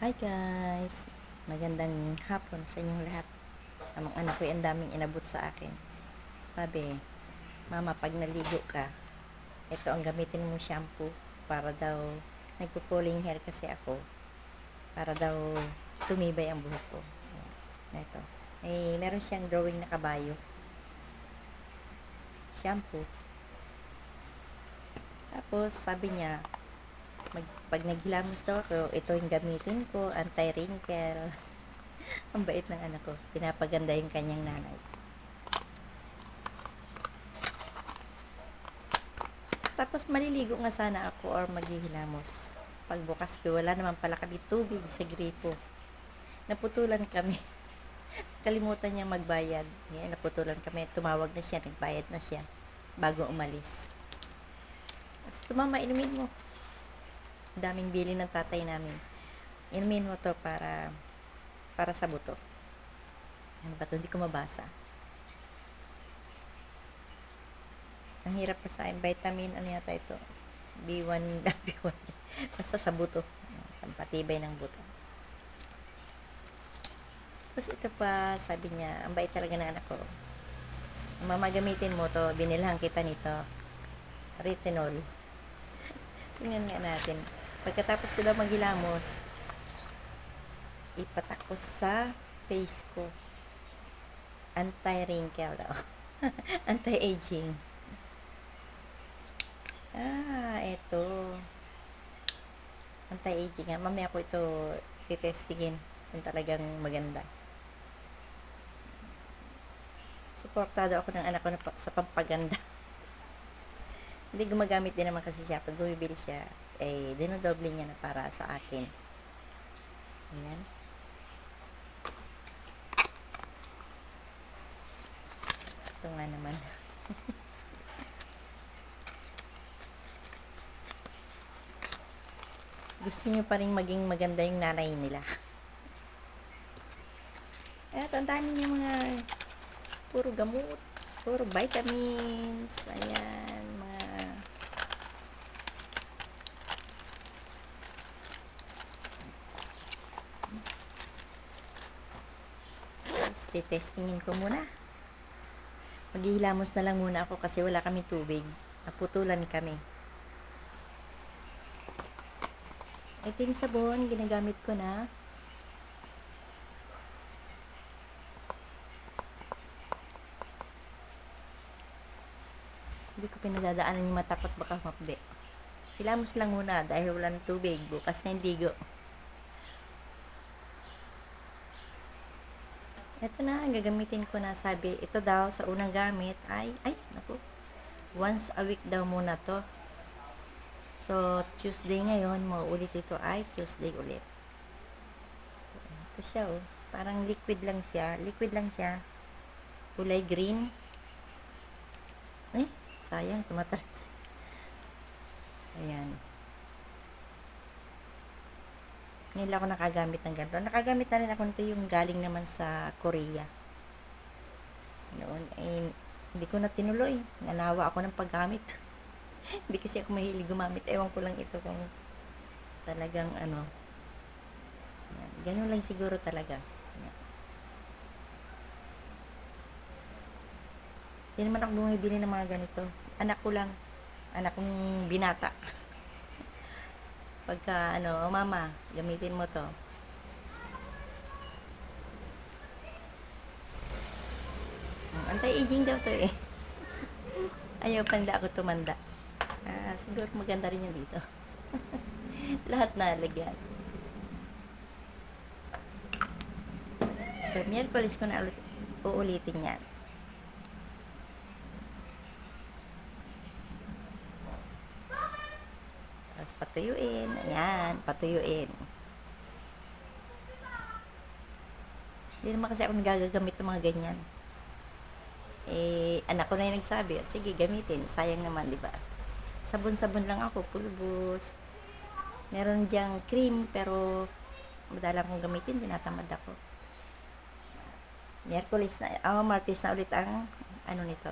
Hi guys! Magandang hapon sa inyong lahat. Ang anak ko ang daming inabot sa akin. Sabi, Mama, pag naligo ka, ito ang gamitin mo shampoo para daw, nagpo-pulling hair kasi ako, para daw tumibay ang buhok ko. Ito. Meron siyang drawing na kabayo. Shampoo. Tapos, sabi niya, pag naghilamos daw ako, ito yung gamitin ko, anti-wrinkle. Ang bait ng anak ko. Pinapaganda yung kanyang nanay. Tapos maliligo nga sana ako or maghihilamos. Pagbukas ko, wala naman pala kami tubig sa gripo. Naputulan kami. Kalimutan niya magbayad. Ngayon, naputulan kami. Tumawag na siya, nagbayad na siya bago umalis. Tapos, tumama, inumin mo. Daming bili ng tatay namin. Inumin mo to para sa buto. Ano ba to? Hindi ko mabasa. Ang hirap pa sa akin. Vitamin, ano yata ito? B1, B1. Basta sa buto. Ang patibay ng buto. Tapos ito pa, sabi niya, ang bait talaga ng anak ko. Mama, gamitin mo to. Binilhan kita nito. Retinol. Tingnan nga natin. Pagkatapos ko daw maghilamos, ipatak ko sa face ko. Anti-wrinkle daw. Anti-aging. Ito. Anti-aging nga. Mamaya ko ito titestingin kung talagang maganda. Suportado ako ng anak ko sa pampaganda. Hindi, gumagamit din naman kasi siya. Pag bumibili siya, dinodoble niya na para sa akin. Ayan. Ito nga naman. Gusto niyo pa rin maging maganda yung nanay nila. Tandaan niyo mga puro gamot, puro vitamins, ayan, mga testingin ko muna. Maghihilamos na lang muna ako kasi wala kami tubig. Naputulan kami. Ito yung sabon, ginagamit ko na. Hindi ko pinadadaanan yung matakot baka mapde. Hilamos lang muna dahil wala ng tubig. Bukas na yung digo. Ito na, gagamitin ko na. Sabi, ito daw sa unang gamit naku. Once a week daw muna to. So, Tuesday ngayon, mauulit ito ay Tuesday ulit. Ito siya, oh. Parang liquid lang siya. Liquid lang siya. Kulay green. Sayang, tumatalas. Ayan. Ngayon ako nakagamit ng ganito. Nakagamit na rin ako nito yung galing naman sa Korea. Noon, hindi ko na tinuloy. Nanawa ako ng paggamit. Hindi kasi ako mahilig gumamit. Ewan ko lang ito kung talagang ano. Yan. Ganun lang siguro talaga. Yan. Hindi naman ako bumibili ng mga ganito. Anak ko lang. Anak kong binata. Pagka mama, gamitin mo to. Anti-aging daw to eh. Ayaw panda ako tumanda. Siguro maganda rin yun dito. Lahat na lagyan. So, Miyerkules ko na uulitin yan. Tapos patuyuin. Ayan, patuyuin. Hindi naman kasi ako nagagamit ng mga ganyan. Anak ko na yung nagsabi, sige, gamitin. Sayang naman, di ba? Sabon-sabon lang ako, pulbos. Meron diyang cream, pero madalang kong gamitin, tinatamad ako. Miyerkules na, Martes na ulit ang nito.